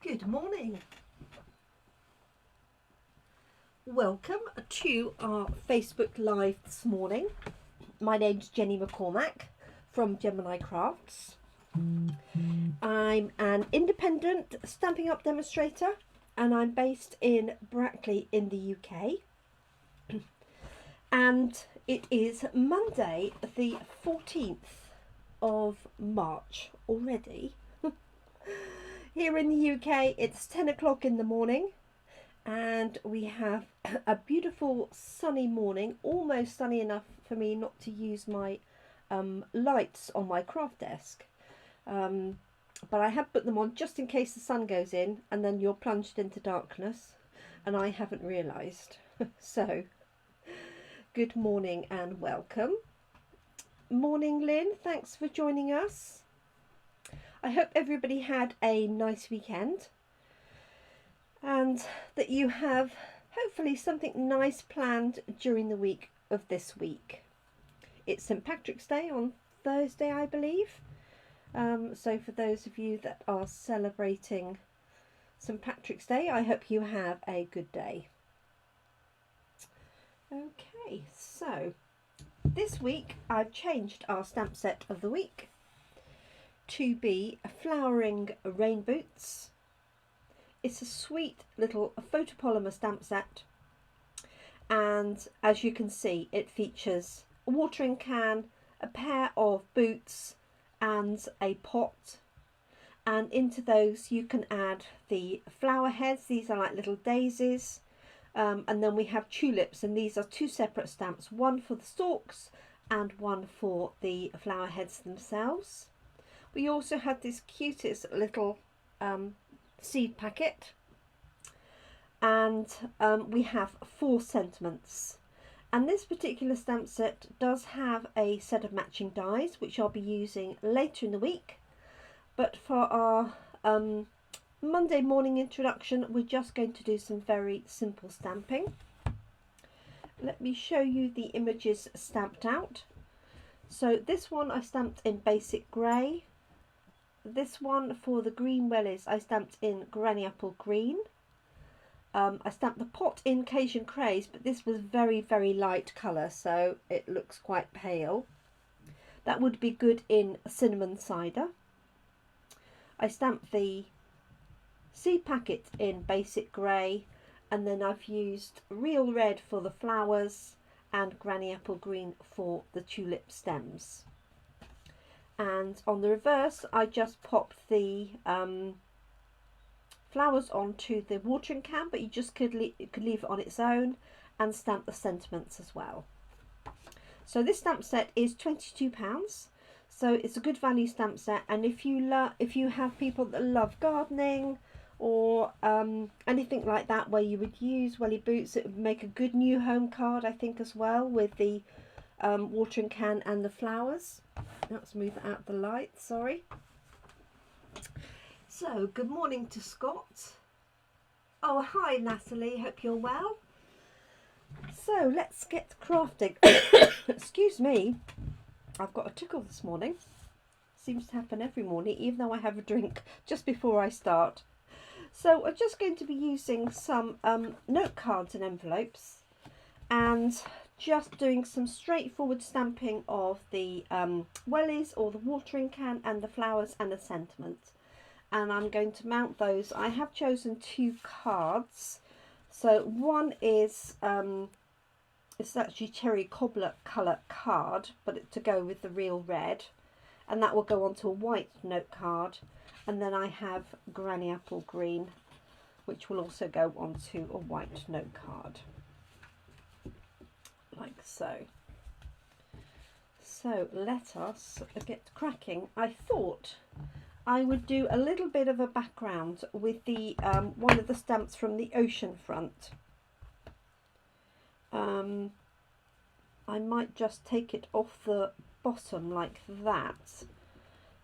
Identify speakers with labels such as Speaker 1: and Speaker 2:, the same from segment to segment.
Speaker 1: Good morning. Welcome to our Facebook Live this morning. My name's Jenny McCormack from Jemini Crafts. I'm an independent Stampin' Up demonstrator and I'm based in Brackley in the UK. And it is Monday the 14th of March already. Here in the UK it's 10 o'clock in the morning and we have a beautiful sunny morning, almost sunny enough for me not to use my lights on my craft desk. But I have put them on just in case the sun goes in and then you're plunged into darkness and I haven't realised. So, good morning and welcome. Morning Lynn, thanks for joining us. I hope everybody had a nice weekend and that you have hopefully something nice planned during the week of this week. It's St. Patrick's Day on Thursday, I believe. So for those of you that are celebrating St. Patrick's Day, I hope you have a good day. Okay, so this week I've changed our stamp set of the week to be flowering rain boots. It's a sweet little photopolymer stamp set, and as you can see it features a watering can, a pair of boots and a pot, and into those you can add the flower heads. These are like little daisies, and then we have tulips, and these are two separate stamps, one for the stalks and one for the flower heads themselves. We also had this cutest little seed packet, and we have 4 sentiments, and this particular stamp set does have a set of matching dies which I'll be using later in the week, but for our Monday morning introduction we're just going to do some very simple stamping. Let me show you the images stamped out. So this one I stamped in basic grey. This one for the green wellies I stamped in granny apple green. I stamped the pot in Cajun Craze, but this was very light colour, so it looks quite pale. That would be good in cinnamon cider. I stamped the seed packet in basic grey, and then I've used real red for the flowers and granny apple green for the tulip stems. And on the reverse I just popped the flowers onto the watering can, but you just could leave it on its own, and stamp the sentiments as well. So this stamp set is £22, so it's a good value stamp set, and if you have people that love gardening or anything like that where you would use welly boots, it would make a good new home card I think as well, with the watering can and the flowers. Let's move it out of the light, sorry. So, good morning to Scott. Oh, hi Natalie, hope you're well. So, let's get crafting. Excuse me, I've got a tickle this morning. Seems to happen every morning, even though I have a drink just before I start. So, I'm just going to be using some note cards and envelopes, and just doing some straightforward stamping of the wellies or the watering can and the flowers and the sentiment, and I'm going to mount those. I have chosen 2 cards. So one is it's actually cherry cobbler colour card, but to go with the real red, and that will go onto a white note card, and then I have granny apple green which will also go onto a white note card, like so. So let us get cracking. I thought I would do a little bit of a background with the one of the stamps from the ocean front. I might just take it off the bottom like that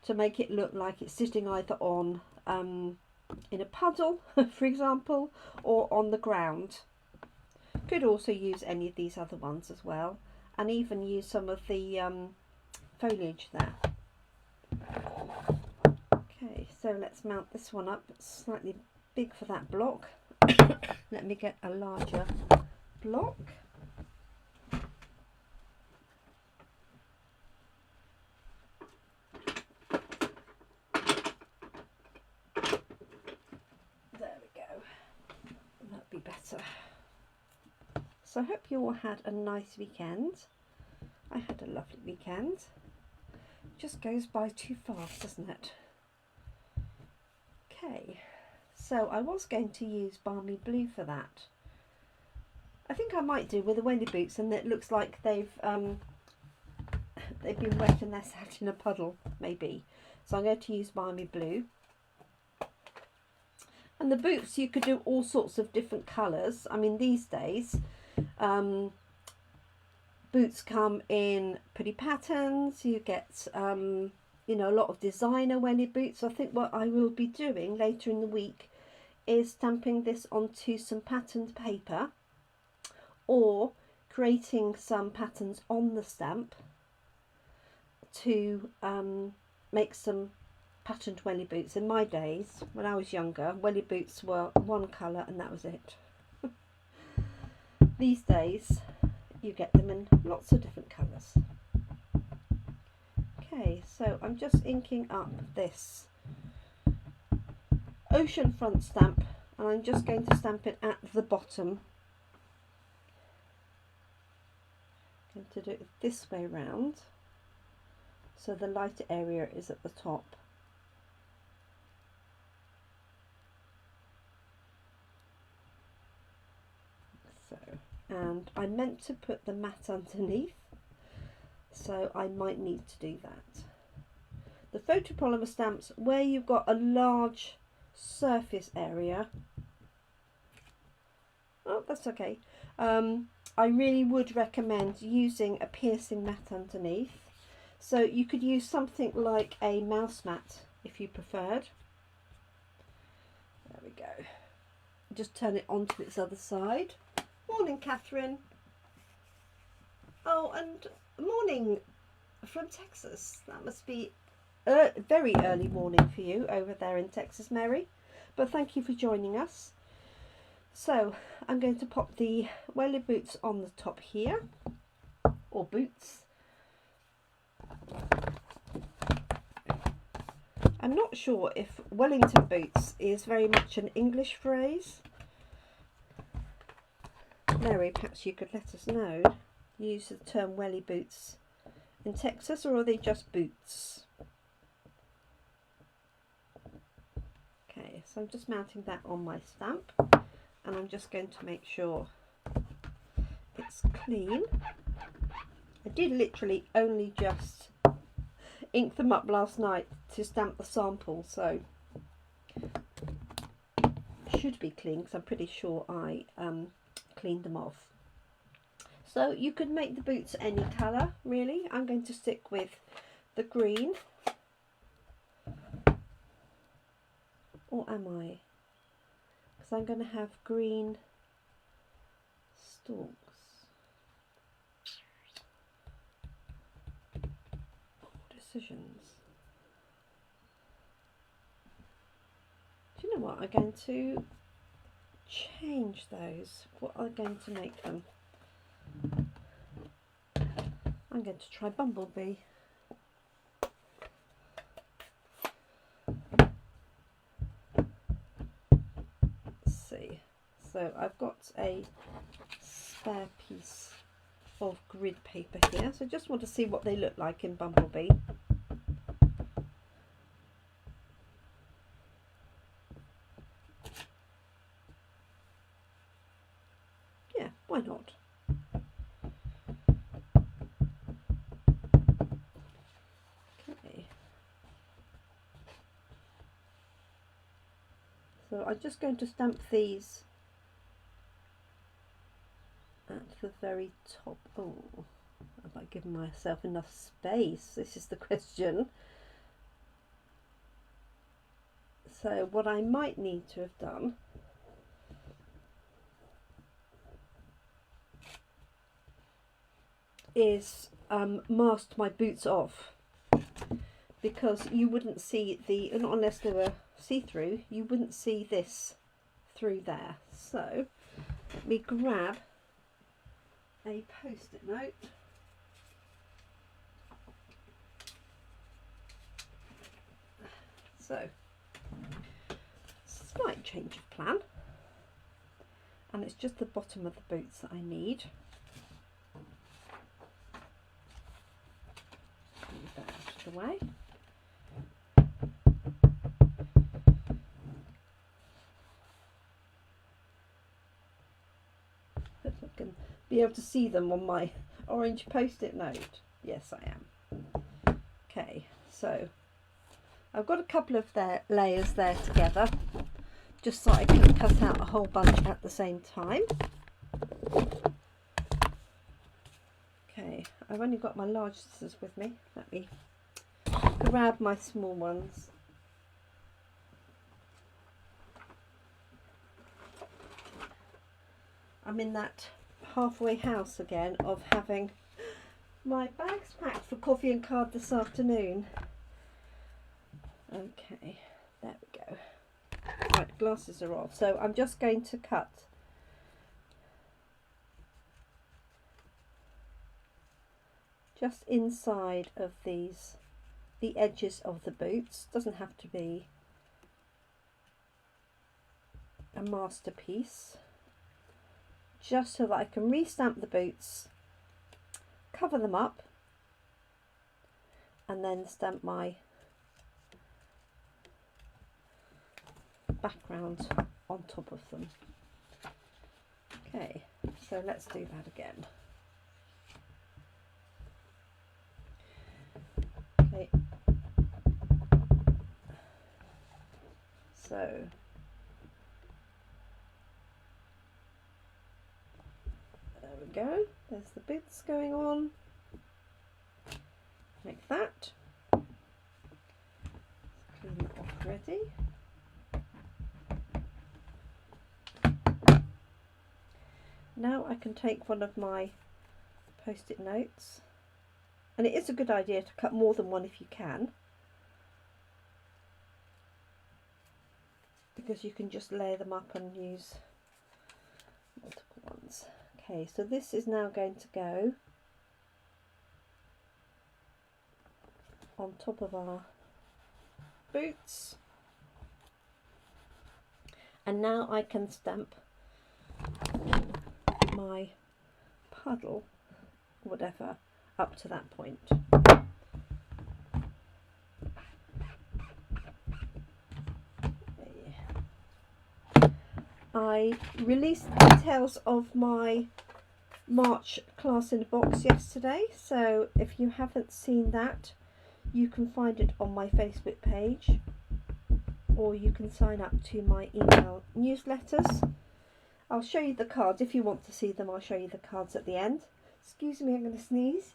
Speaker 1: to make it look like it's sitting either on in a puddle for example, or on the ground. Could also use any of these other ones as well, and even use some of the foliage there. Okay, so let's mount this one up. It's slightly big for that block. Let me get a larger block. There we go. That'd be better. So I hope you all had a nice weekend. I had a lovely weekend. It just goes by too fast, doesn't it? Okay, so I was going to use Balmy Blue for that. I think I might do with the welly boots, and it looks like they've been wet and they're sat in a puddle, maybe. So I'm going to use Balmy Blue. And the boots, you could do all sorts of different colours. I mean, these days, boots come in pretty patterns. You get, you know, a lot of designer welly boots. I think what I will be doing later in the week is stamping this onto some patterned paper, or creating some patterns on the stamp to make some patterned welly boots. In my days, when I was younger, welly boots were one colour and that was it. These days, you get them in lots of different colours. Okay, so I'm just inking up this ocean front stamp, and I'm just going to stamp it at the bottom. I'm going to do it this way round, so the lighter area is at the top. So, and I meant to put the mat underneath, so I might need to do that. The photopolymer stamps, where you've got a large surface area, oh, that's okay, I really would recommend using a piercing mat underneath. So you could use something like a mouse mat if you preferred. There we go. Just turn it onto its other side. Morning, Catherine. Oh, and morning from Texas. That must be very early morning for you over there in Texas, Mary. But thank you for joining us. So I'm going to pop the welly boots on the top here, or boots. I'm not sure if Wellington boots is very much an English phrase. Mary, perhaps you could let us know. Use the term welly boots in Texas, or are they just boots? Okay, so I'm just mounting that on my stamp, and I'm just going to make sure it's clean. I did literally only just ink them up last night to stamp the sample, so should be clean, because I'm pretty sure I cleaned them off. So you could make the boots any colour, really. I'm going to stick with the green. Or am I? Because I'm going to have green stalks. Decisions. Do you know what? I'm going to change those. What are going to make them? I'm going to try Bumblebee. Let's see. So I've got a spare piece of grid paper here, so I just want to see what they look like in Bumblebee. Yeah, why not? Okay. So I'm just going to stamp these at the very top. Oh, have I given myself enough space? This is the question. So what I might need to have done is masked my boots off, because you wouldn't see the, not unless they were see-through, you wouldn't see this through there. So let me grab a post-it note. So, slight change of plan, and it's just the bottom of the boots that I need. Move that out of the way. Hope I can be able to see them on my orange post-it note. Yes, I am. Okay, so I've got a couple of layers there together, just so I can cut out a whole bunch at the same time. Okay, I've only got my large scissors with me. Let me grab my small ones. I'm in that halfway house again of having my bags packed for coffee and card this afternoon. Okay, there we go. Right, glasses are off. So I'm just going to cut just inside of these, the edges of the boots. Doesn't have to be a masterpiece. Just so that I can re-stamp the boots, cover them up, and then stamp my background on top of them. Okay, so let's do that again. Okay, so there we go, there's the bits going on like that. Clean that off already. Now I can take one of my post-it notes, and it is a good idea to cut more than one if you can, because you can just layer them up and use multiple ones. Okay, so this is now going to go on top of our boots, and now I can stamp my puddle, whatever, up to that point. I released details of my March class in a box yesterday, so if you haven't seen that, you can find it on my Facebook page, or you can sign up to my email newsletters. I'll show you the cards if you want to see them. I'll show you the cards at the end. Excuse me, I'm going to sneeze.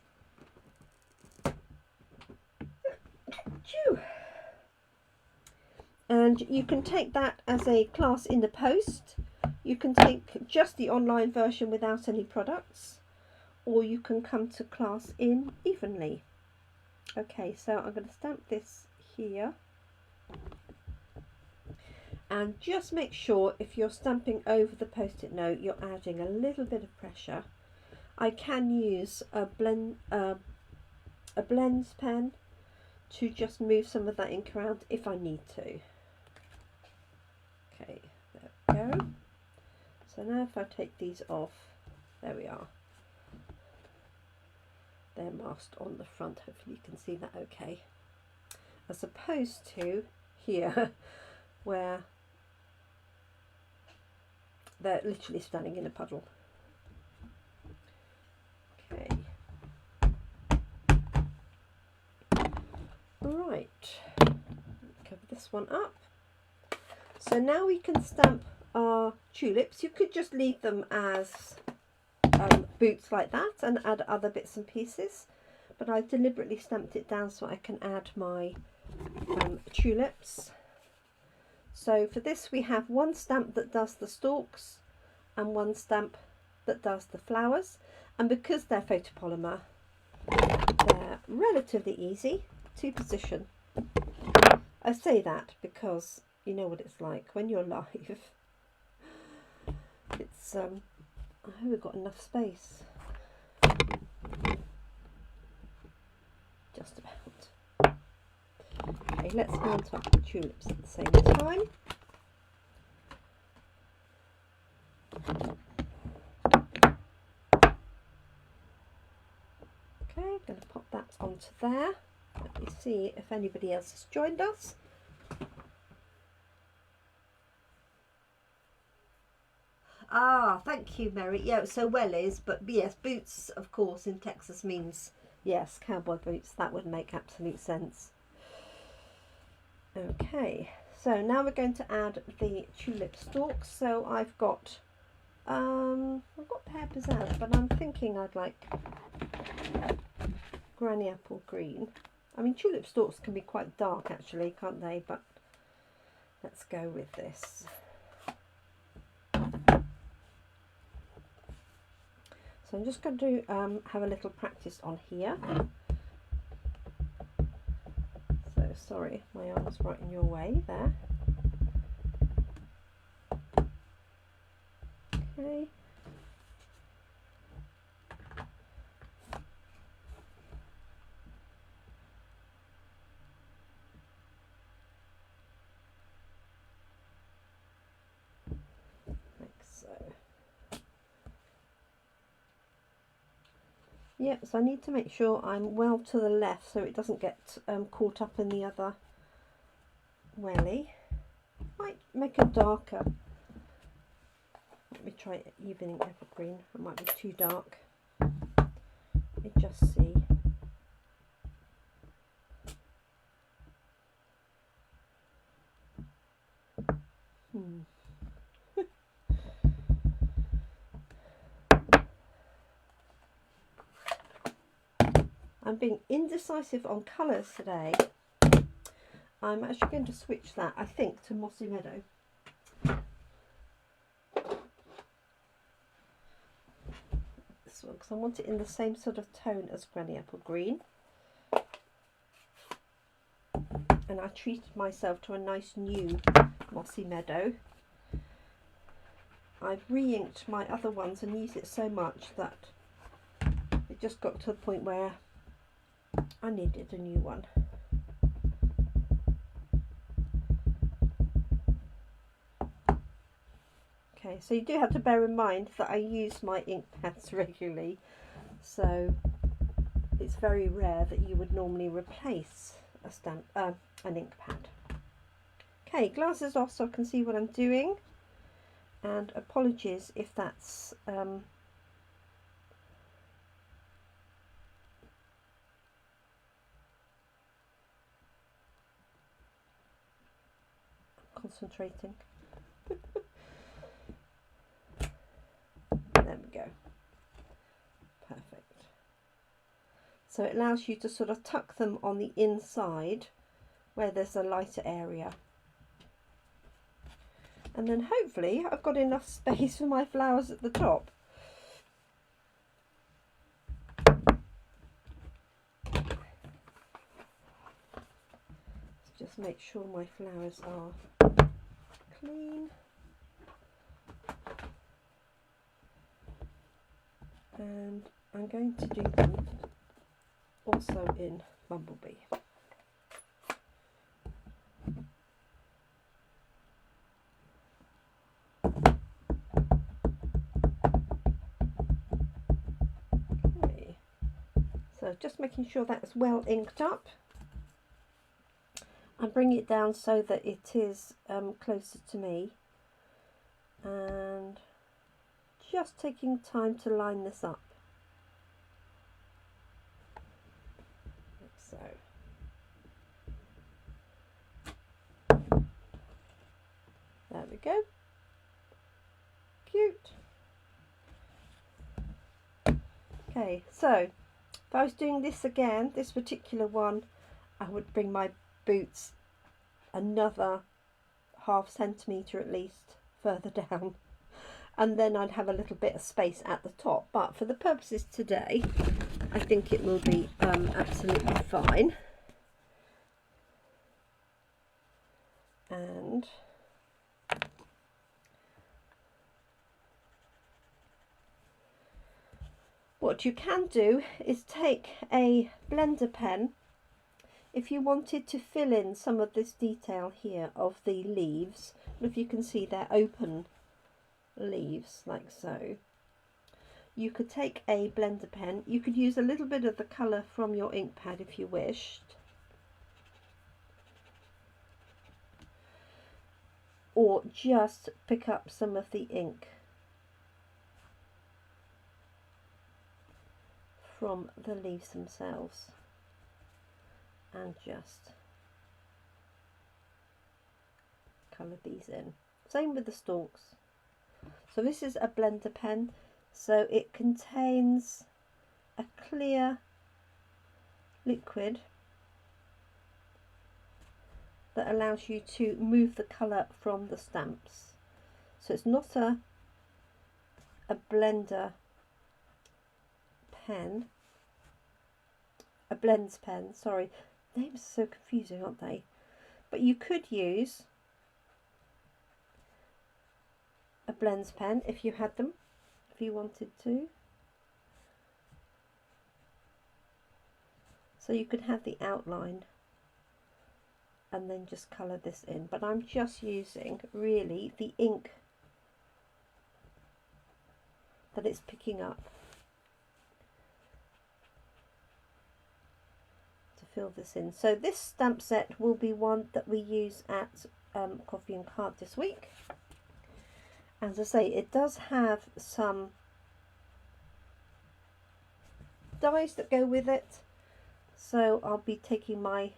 Speaker 1: And you can take that as a class in the post. You can take just the online version without any products, or you can come to class in evenly. Okay, so I'm going to stamp this here. And just make sure if you're stamping over the post-it note, you're adding a little bit of pressure. I can use a blends pen to just move some of that ink around if I need to. Okay, there we go. So now if I take these off, there we are. They're masked on the front. Hopefully you can see that okay. As opposed to here, where they're literally standing in a puddle. Okay. Right. Cover this one up. So now we can stamp our tulips. You could just leave them as boots like that and add other bits and pieces, but I deliberately stamped it down so I can add my tulips. So for this we have one stamp that does the stalks and one stamp that does the flowers, and because they're photopolymer, they're relatively easy to position I say that because you know what it's like when you're live. It's I hope we've got enough space. Just about. Okay, let's mount up the tulips at the same time. Okay, I'm going to pop that onto there. Let me see if anybody else has joined us. Ah, thank you, Mary. Yeah, so wellies, but yes, boots, of course, in Texas means, yes, cowboy boots. That would make absolute sense. Okay, so now we're going to add the tulip stalks. So I've got pear pizzazz, but I'm thinking I'd like granny apple green. I mean, tulip stalks can be quite dark actually, can't they? But let's go with this. So I'm just going to have a little practice on here. So sorry, my arm's right in your way there. Okay. Yep, so I need to make sure I'm well to the left so it doesn't get caught up in the other welly. Might make it darker. Let me try evening evergreen. It might be too dark. Let me just see. I'm being indecisive on colours today. I'm actually going to switch that, I think, to Mossy Meadow. This one, because I want it in the same sort of tone as Granny Apple Green. And I treated myself to a nice new Mossy Meadow. I've re-inked my other ones and used it so much that it just got to the point where I needed a new one. Okay, so you do have to bear in mind that I use my ink pads regularly, so it's very rare that you would normally replace an ink pad. Okay, glasses off so I can see what I'm doing, and apologies if that's concentrating. There we go. Perfect. So it allows you to sort of tuck them on the inside where there's a lighter area. And then hopefully I've got enough space for my flowers at the top. Let's just make sure my flowers are clean. And I'm going to do them also in Bumblebee. Okay, so just making sure that's well inked up. And bring it down so that it is closer to me, and just taking time to line this up, like so. There we go. Cute. Okay, so if I was doing this again, this particular one, I would bring my boots another ½ centimetre at least further down, and then I'd have a little bit of space at the top, but for the purposes today I think it will be absolutely fine. And what you can do is take a blender pen if you wanted to fill in some of this detail here of the leaves. If you can see, they're open leaves like so. You could take a blender pen. You could use a little bit of the colour from your ink pad if you wished, or just pick up some of the ink from the leaves themselves and just colour these in. Same with the stalks. So this is a blender pen, so it contains a clear liquid that allows you to move the colour from the stamps. So it's not a blender pen, a blends pen, sorry. Names are so confusing, aren't they? But you could use a blends pen if you had them, if you wanted to. So you could have the outline and then just colour this in. But I'm just using really the ink that it's picking up to fill this in. So this stamp set will be one that we use at Coffee and Card this week. As I say, it does have some dies that go with it, so I'll be taking my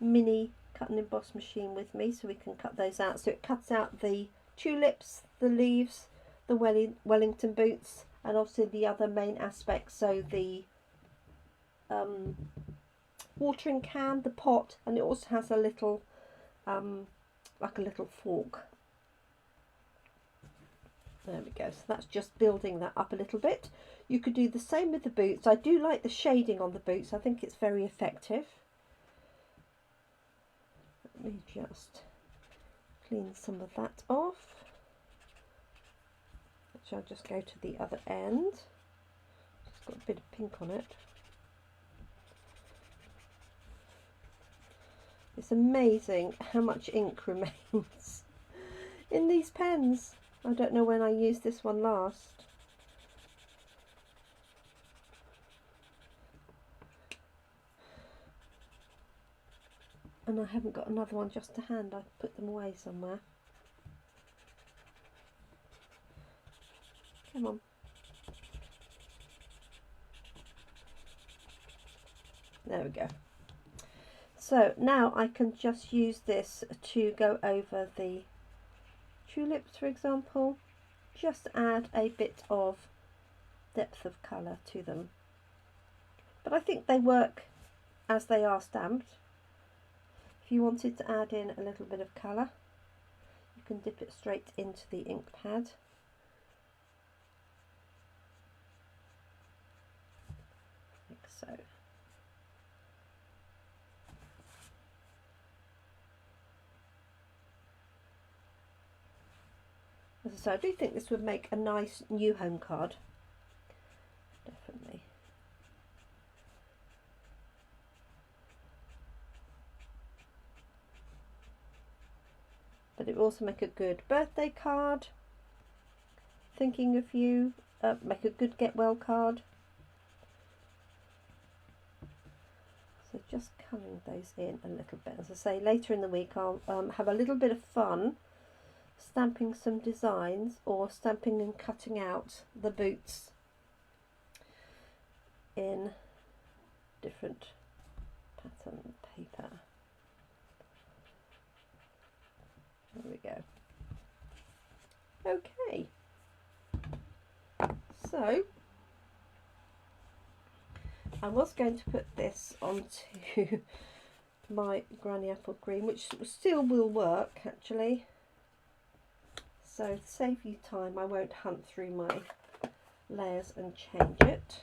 Speaker 1: mini cut and emboss machine with me so we can cut those out. So it cuts out the tulips, the leaves, the Wellington boots, and obviously the other main aspects, so the watering can, the pot, and it also has a little like a little fork. There we go. So that's just building that up a little bit. You could do the same with the boots. I do like the shading on the boots. I think it's very effective. Let me just clean some of that off. Actually, I'll just go to the other end. It's got a bit of pink on it. It's amazing how much ink remains in these pens. I don't know when I used this one last. And I haven't got another one just to hand. I put them away somewhere. Come on. There we go. So now I can just use this to go over the tulips, for example. Just add a bit of depth of colour to them. But I think they work as they are stamped. If you wanted to add in a little bit of colour, you can dip it straight into the ink pad. Like so. So I do think this would make a nice new home card. Definitely. But it will also make a good birthday card. Thinking of you. Make a good get well card. So just colouring those in a little bit. As I say, later in the week I'll have a little bit of fun stamping some designs, or stamping and cutting out the boots in different pattern paper. There we go. Okay, so I was going to put this onto my Granny Apple Green, which still will work actually. So to save you time, I won't hunt through my layers and change it.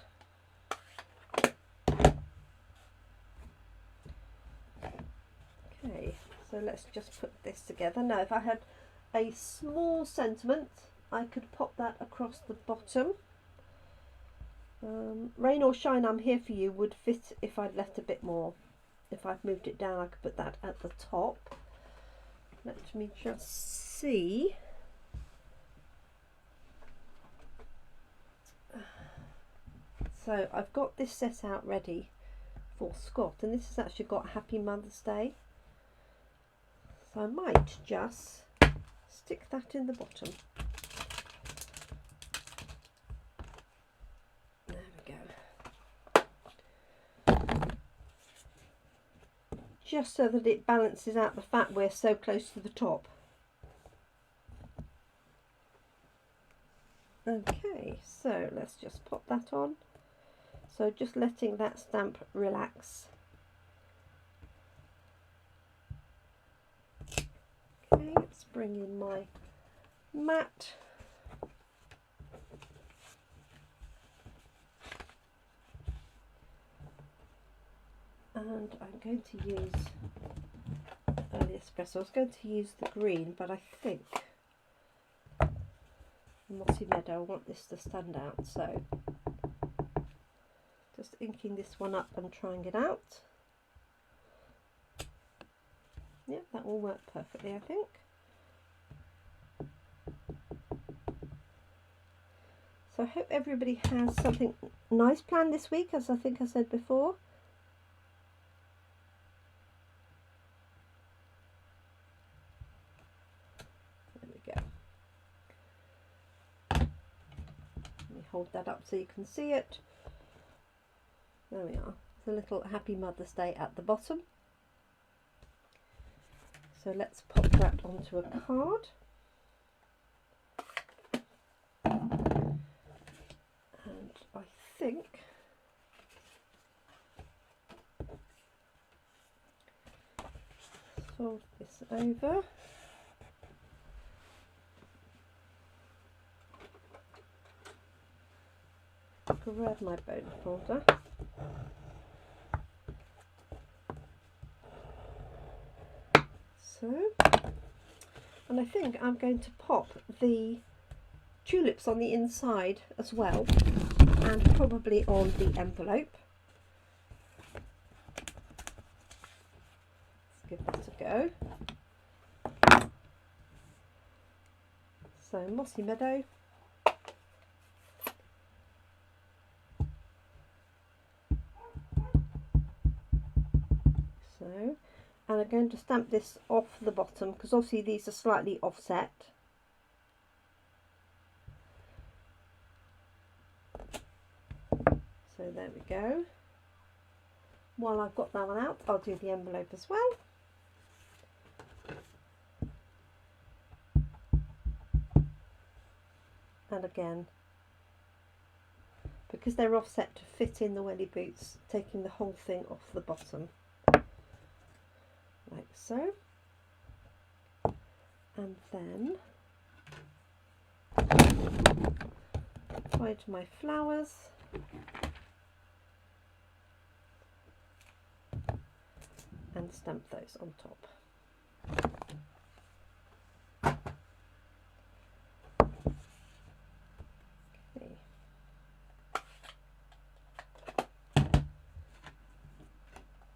Speaker 1: Okay, So let's just put this together. Now if I had a small sentiment, I could pop that across the bottom. Rain or Shine, I'm Here For You would fit if I'd left a bit more. If I'd moved it down, I could put that at the top. Let me just see. So I've got this set out ready for Scott, and this has actually got Happy Mother's Day. So I might just stick that in the bottom. There we go. Just so that it balances out the fact we're so close to the top. Okay, so let's just pop that on. So just letting that stamp relax. Okay, let's bring in my mat. And I'm going to use early espresso. I was going to use the green, but I think Mossy Meadow, I want this to stand out, so just inking this one up and trying it out. Yeah, that will work perfectly, I think. So I hope everybody has something nice planned this week, as I think I said before. There we go. Let me hold that up so you can see it. There we are. There's a little Happy Mother's Day at the bottom. So let's pop that onto a card. And I think fold this over. Grab my bone folder. So, and I think I'm going to pop the tulips on the inside as well, and probably on the envelope. Let's give that a go. So Mossy Meadow. So, and I'm going to stamp this off the bottom because obviously these are slightly offset. So there we go. While I've got that one out, I'll do the envelope as well. And again, because they're offset to fit in the welly boots, taking the whole thing off the bottom. Like so. And then find my flowers. And stamp those on top. Okay.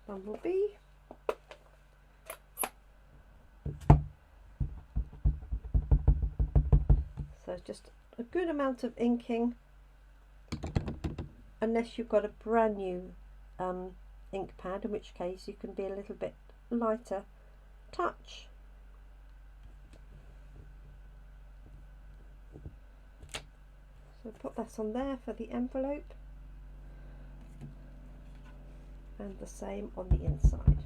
Speaker 1: Bumblebee. So just a good amount of inking, unless you've got a brand new ink pad, in which case you can be a little bit lighter touch. So put that on there for the envelope, and the same on the inside.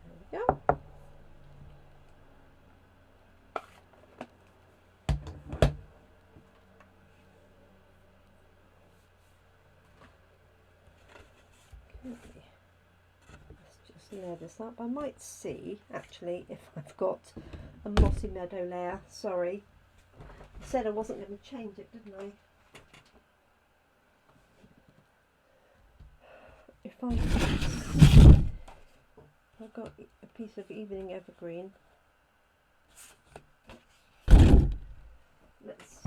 Speaker 1: There we go. Let's just layer this up. I might see actually if I've got a mossy meadow layer. Sorry, I said I wasn't going to change it, didn't I? If I've got a piece of evening evergreen. Let's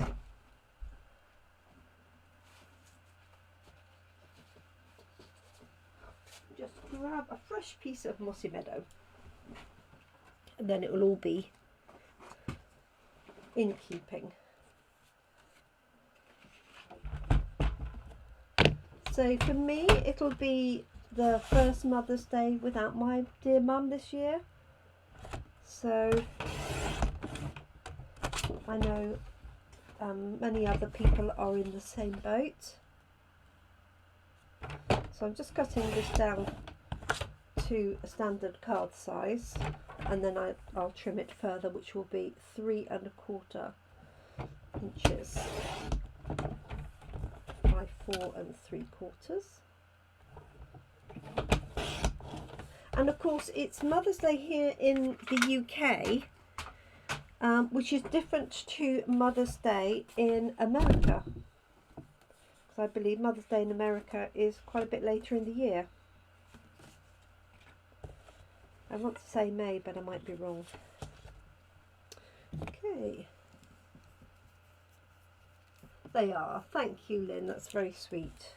Speaker 1: just grab a fresh piece of mossy meadow, and then it will all be in keeping. So for me, it'll be the first Mother's Day without my dear mum this year. So I know many other people are in the same boat. So I'm just cutting this down to a standard card size, and then I'll trim it further, which will be 3 1/4 inches by 4 3/4. And of course it's Mother's Day here in the UK, which is different to Mother's Day in America. Because I believe Mother's Day in America is quite a bit later in the year. I want to say May, but I might be wrong. Okay. They are. Thank you, Lynn. That's very sweet.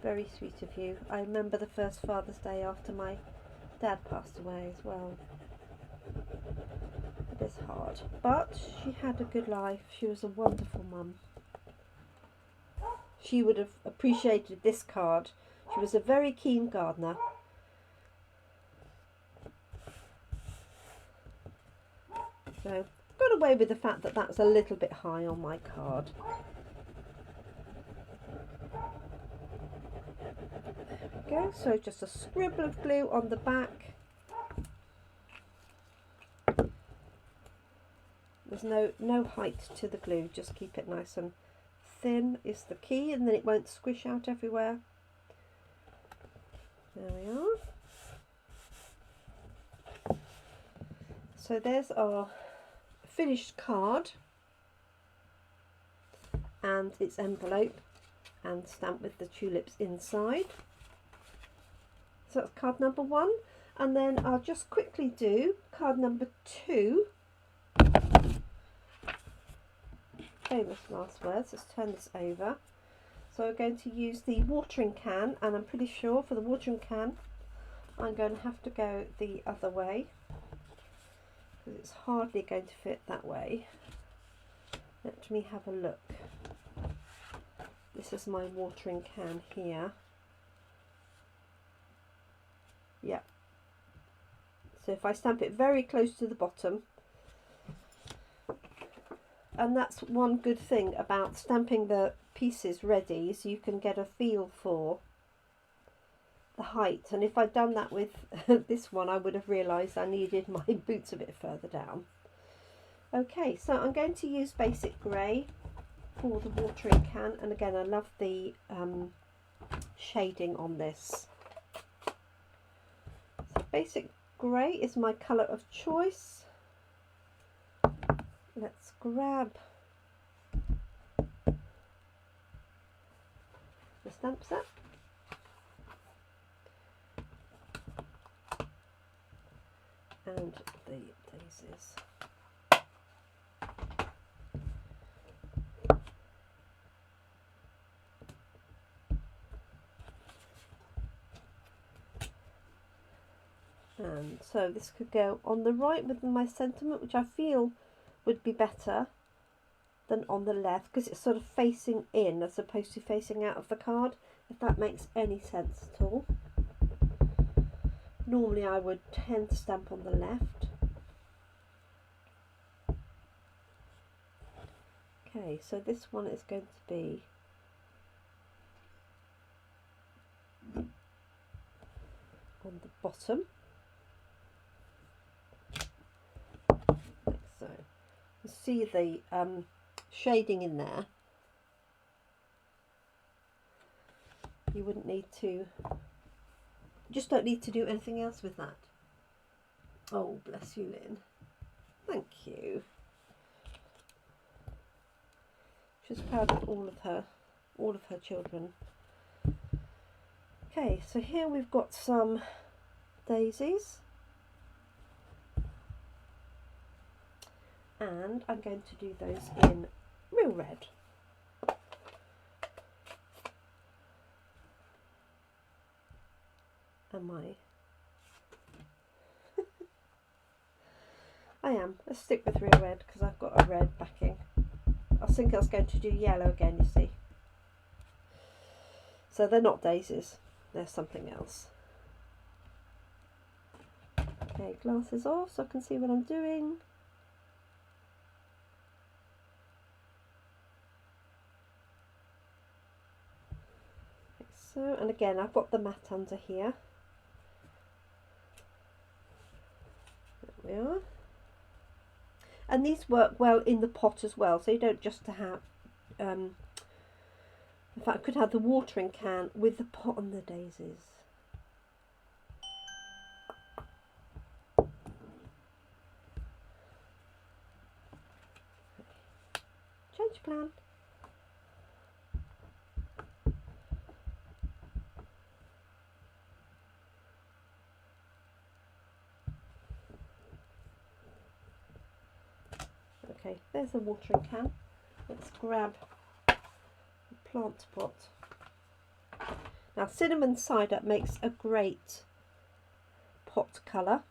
Speaker 1: Very sweet of you. I remember the first Father's Day after my dad passed away as well. It is hard. But she had a good life. She was a wonderful mum. She would have appreciated this card. She was a very keen gardener. So got away with the fact that that's a little bit high on my card. There we go. So just a scribble of glue on the back. There's no height to the glue, just keep it nice and thin is the key, and then it won't squish out everywhere. There we are. So there's our finished card and its envelope and stamped with the tulips inside. So that's card number 1, and then I'll just quickly do card number 2. Famous last words. Let's turn this over. So we're going to use the watering can, and I'm pretty sure for the watering can I'm going to have to go the other way because it's hardly going to fit that way. Let me have a look. This is my watering can here. Yeah. So if I stamp it very close to the bottom, and that's one good thing about stamping the pieces ready, so you can get a feel for the height. And if I'd done that with this one, I would have realised I needed my boots a bit further down. Okay, so I'm going to use basic grey for the watering can, and again I love the shading on this. So basic grey is my colour of choice. Let's grab the stamp set. And the daisies. And so this could go on the right with my sentiment, which I feel would be better than on the left because it's sort of facing in as opposed to facing out of the card, if that makes any sense at all. Normally I would tend to stamp on the left. Okay, so this one is going to be on the bottom. Like so. You see the shading in there. You wouldn't need to, just don't need to do anything else with that. Oh, bless you, Lynn. Thank you. She's proud of all of her children. Okay, so here we've got some daisies, and I'm going to do those in real red. Am I? I am. Let's stick with real red because I've got a red backing. I think I was going to do yellow again, you see. So they're not daisies, they're something else. Okay, glasses off so I can see what I'm doing. Like so, and again I've got the mat under here. There we are. And these work well in the pot as well, so you don't just have in fact, I could have the watering can with the pot and the daisies. Change plan. Okay, there's the watering can. Let's grab the plant pot. Now, cinnamon cider makes a great pot colour.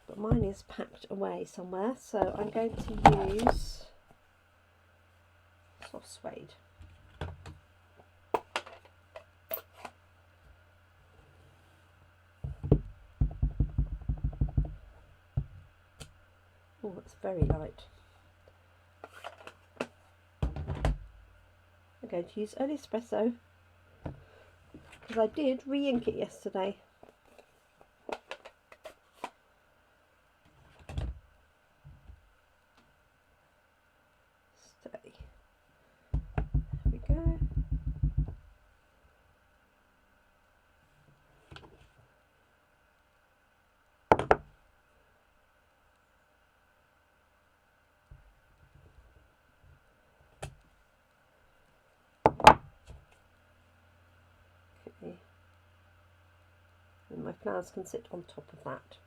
Speaker 1: But mine is packed away somewhere, so I'm going to use soft suede. Oh, it's very light. I'm going to use early espresso because I did re-ink it yesterday. Stay. There we go. Okay. And my flowers can sit on top of that.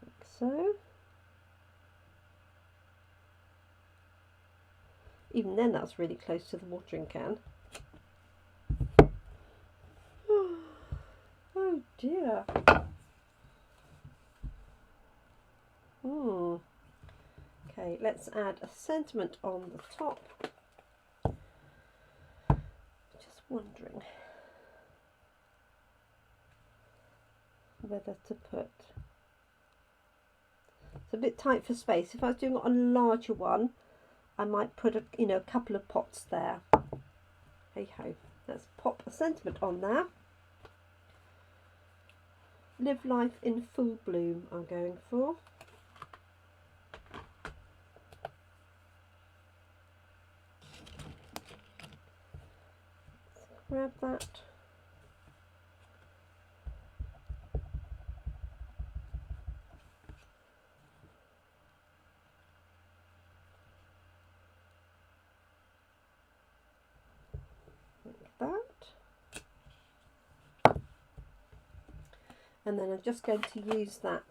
Speaker 1: Like so. Even then that's really close to the watering can. Oh dear. Okay, let's add a sentiment on the top. Just wondering whether to put. It's a bit tight for space. If I was doing it on a larger one, I might put a couple of pots there. Hey ho. Let's pop a sentiment on there. Live life in full bloom I'm going for. Grab that. Like that. And then I'm just going to use that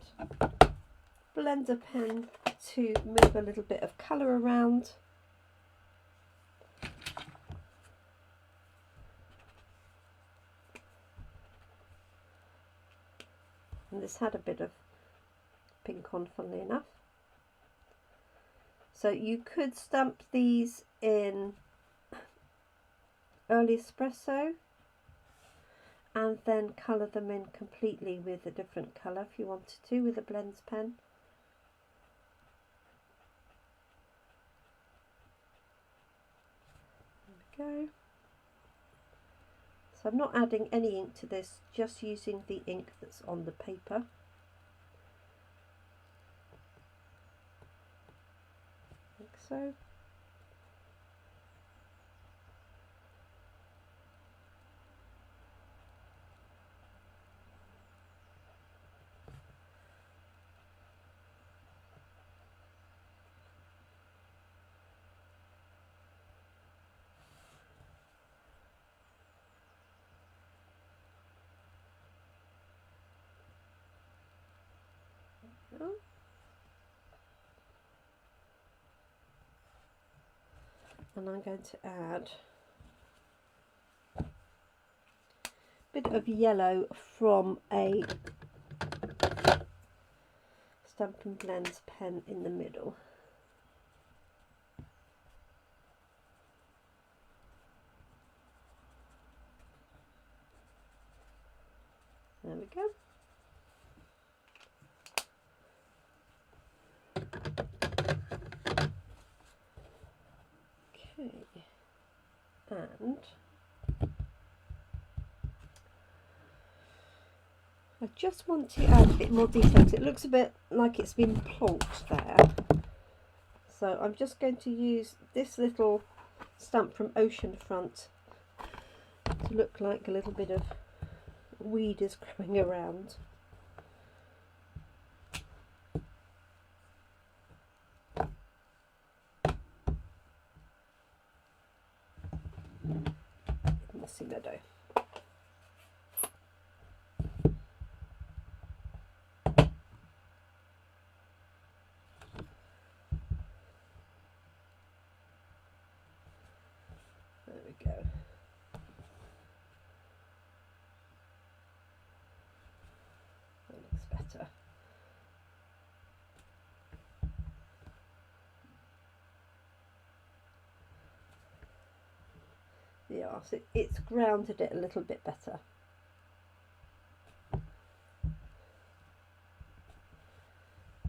Speaker 1: blender pen to move a little bit of colour around. And this had a bit of pink on, funnily enough. So you could stamp these in early espresso and then colour them in completely with a different colour if you wanted to with a blends pen. There we go. So I'm not adding any ink to this, just using the ink that's on the paper. Like so. and I'm going to add a bit of yellow from a Stampin' Blends pen in the middle. There we go. Okay, and I just want to add a bit more detail. It looks a bit like it's been plonked there. So I'm just going to use this little stamp from Oceanfront to look like a little bit of weed is growing around. Mossy meadow. There we go. That looks better. Yeah, so it's grounded it a little bit better.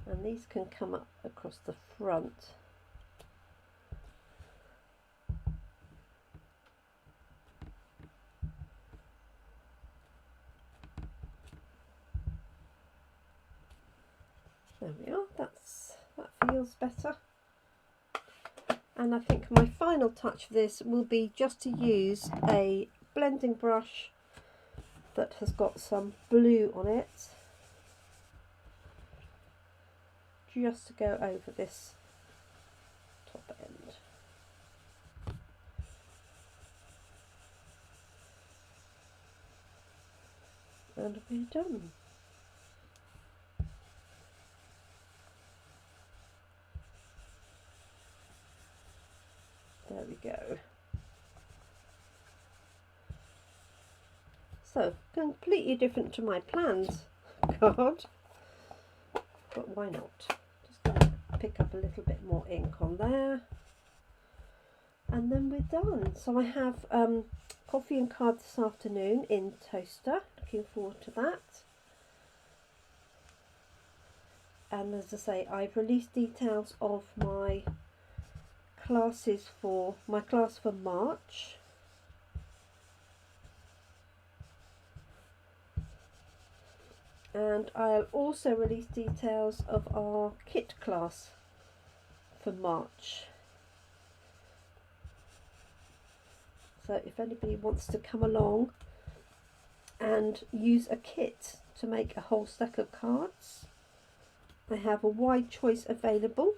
Speaker 1: And these can come up across the front. There we are, that feels better. And I think my final touch of this will be just to use a blending brush that has got some blue on it, just to go over this top end. And we're done. There we go. So, completely different to my planned card, but why not? Just going to pick up a little bit more ink on there, and then we're done. So I have coffee and card this afternoon in toaster. Looking forward to that. And as I say, I've released details of my classes for my class for March. And I'll also release details of our kit class for March. So if anybody wants to come along and use a kit to make a whole stack of cards, I have a wide choice available.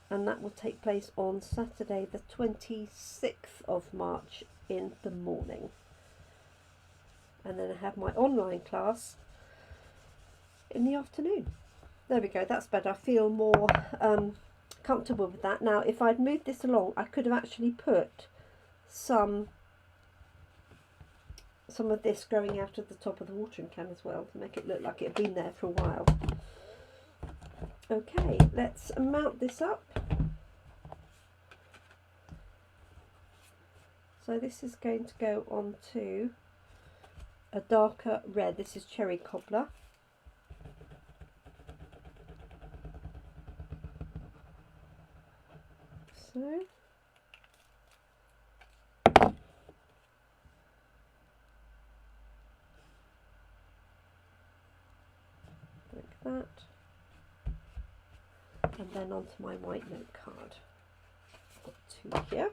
Speaker 1: And that will take place on Saturday the 26th of March in the morning. And then I have my online class in the afternoon. There we go, that's better. I feel more comfortable with that. Now if I'd moved this along, I could have actually put some of this growing out of the top of the watering can as well, to make it look like it had been there for a while. Okay, let's mount this up. So this is going to go on to a darker red. This is Cherry Cobbler. So like that. And then onto my white note card. I've got two here.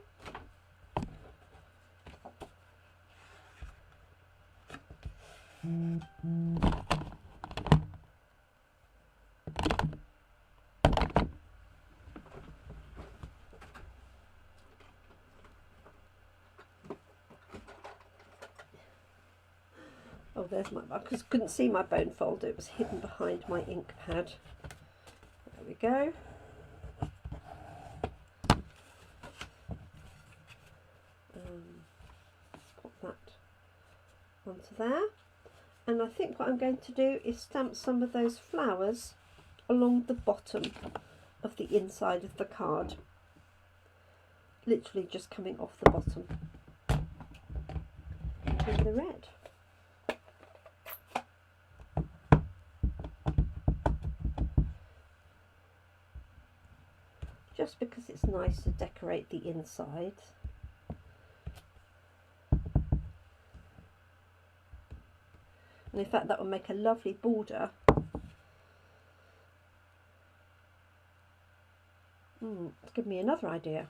Speaker 1: Oh, there's my, I couldn't see my bone folder, it was hidden behind my ink pad. There we go. Pop that onto there. And I think what I'm going to do is stamp some of those flowers along the bottom of the inside of the card. Literally just coming off the bottom in the red. Just because it's nice to decorate the inside. And in fact that will make a lovely border. It's given me another idea.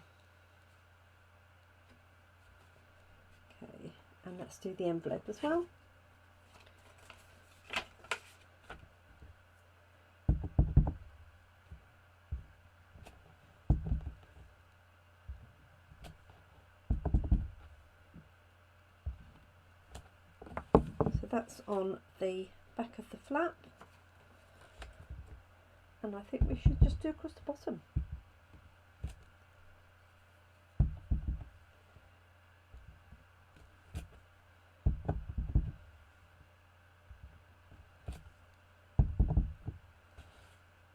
Speaker 1: Okay, and let's do the envelope as well. So that's on the back of the flap, and I think we should just do across the bottom.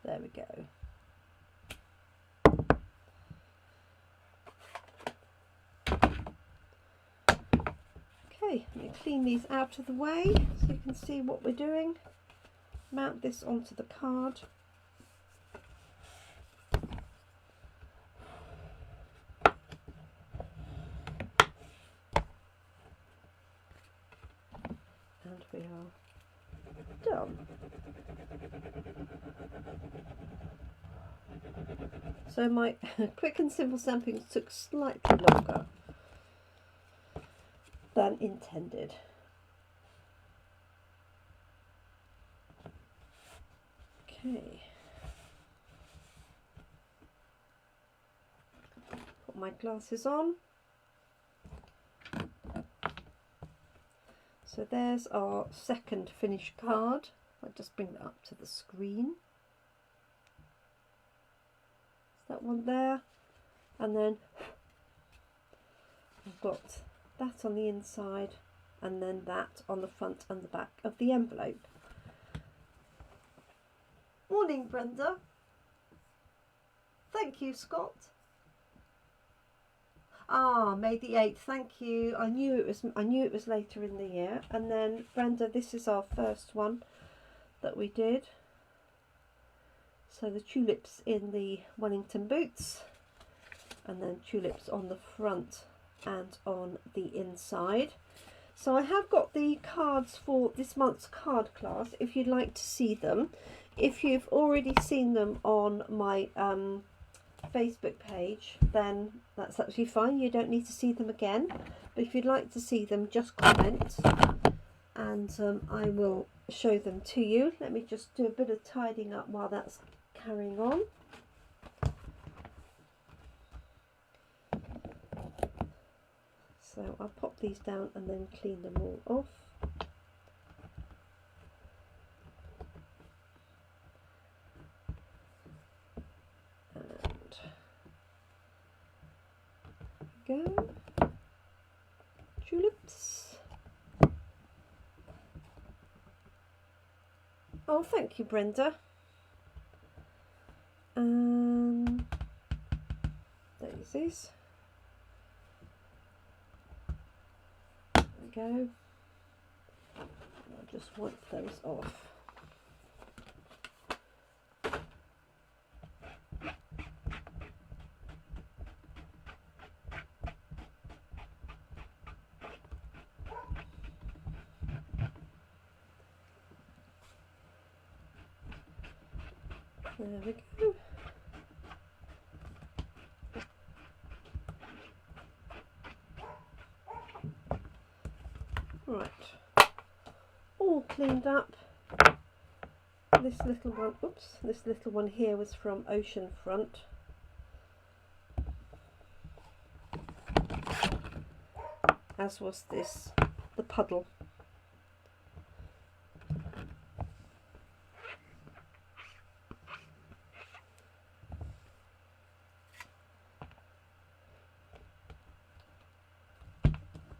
Speaker 1: There we go. Okay, let me clean these out of the way so you can see what we're doing. Mount this onto the card. And we are done. So my quick and simple stamping took slightly longer than intended. Okay. Put my glasses on. So there's our second finished card. I'll just bring that up to the screen. That one there, and then I've got that on the inside and then that on the front and the back of the envelope. Morning, Brenda. Thank you, Scott. May the 8th. Thank you. I knew it was later in the year. And then Brenda, this is our first one that we did. So the tulips in the Wellington boots, and then tulips on the front and on the inside. So I have got the cards for this month's card class if you'd like to see them. If you've already seen them on my Facebook page, then that's actually fine. You don't need to see them again. But if you'd like to see them, just comment and I will show them to you. Let me just do a bit of tidying up while that's carrying on. So I'll pop these down and then clean them all off. And go. Tulips. Oh, thank you, Brenda. Daisies. There we go. I'll just wipe those off. There we go. Right, all cleaned up. This little one, oops, this little one here was from Ocean Front. As was this, the puddle.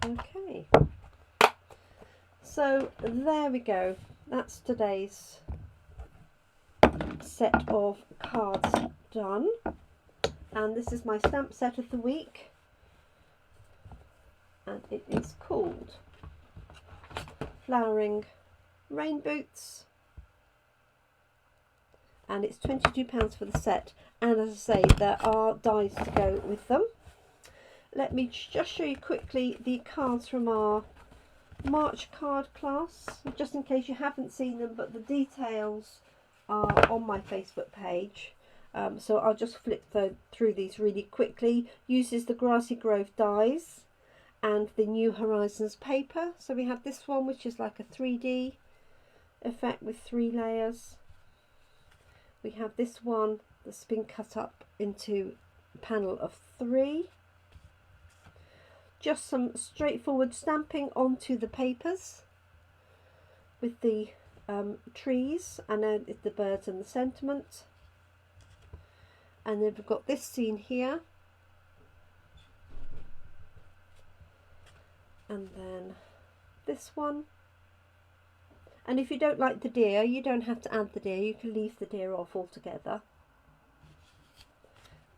Speaker 1: Okay, so there we go. That's today's set of cards done, and this is my stamp set of the week, and it is called Flowering Rain Boots, and it's £22 for the set, and as I say, there are dies to go with them. Let me just show you quickly the cards from our March card class, just in case you haven't seen them, but the details are on my Facebook page. So I'll just flip through these really quickly. Uses the Grassy Grove dies and the New Horizons paper. So we have this one, which is like a 3D effect with 3 layers. We have this one that's been cut up into a panel of 3. Just some straightforward stamping onto the papers with the trees, and then the birds and the sentiment. And then we've got this scene here, and then this one. And if you don't like the deer, you don't have to add the deer, you can leave the deer off altogether.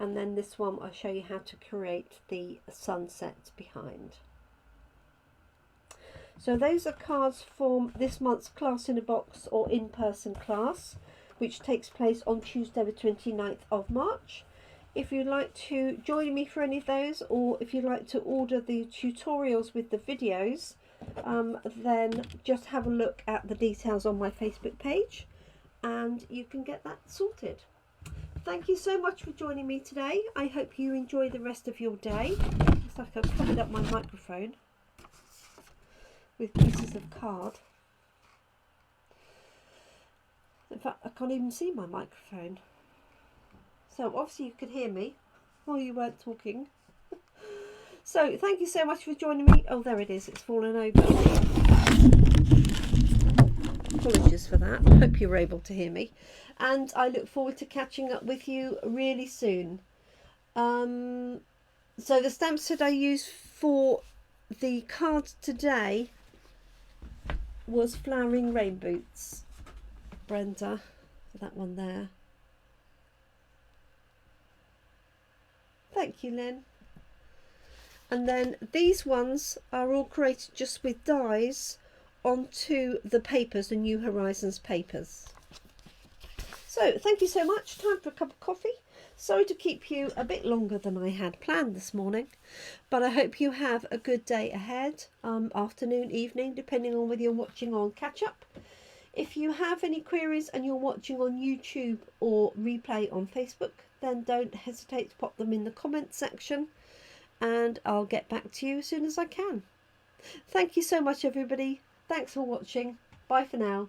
Speaker 1: And then this one, I'll show you how to create the sunset behind. So those are cards from this month's Class in a Box or in-person class, which takes place on Tuesday the 29th of March. If you'd like to join me for any of those, or if you'd like to order the tutorials with the videos, then just have a look at the details on my Facebook page and you can get that sorted. Thank you so much for joining me today. I hope you enjoy the rest of your day. Looks like I've covered up my microphone with pieces of card. In fact, I can't even see my microphone. So obviously you could hear me while you weren't talking. So thank you so much for joining me. Oh, there it is. It's fallen over. Apologies for that. Hope you were able to hear me. And I look forward to catching up with you really soon. So the stamps that I used for the cards today was Flowering Rain Boots. Brenda, for that one there. Thank you, Lynn. And then these ones are all created just with dies onto the papers, the New Horizons papers. So thank you so much. Time for a cup of coffee. Sorry to keep you a bit longer than I had planned this morning, but I hope you have a good day ahead, afternoon, evening, depending on whether you're watching on catch up. If you have any queries and you're watching on YouTube or replay on Facebook, then don't hesitate to pop them in the comments section and I'll get back to you as soon as I can. Thank you so much, everybody. Thanks for watching. Bye for now.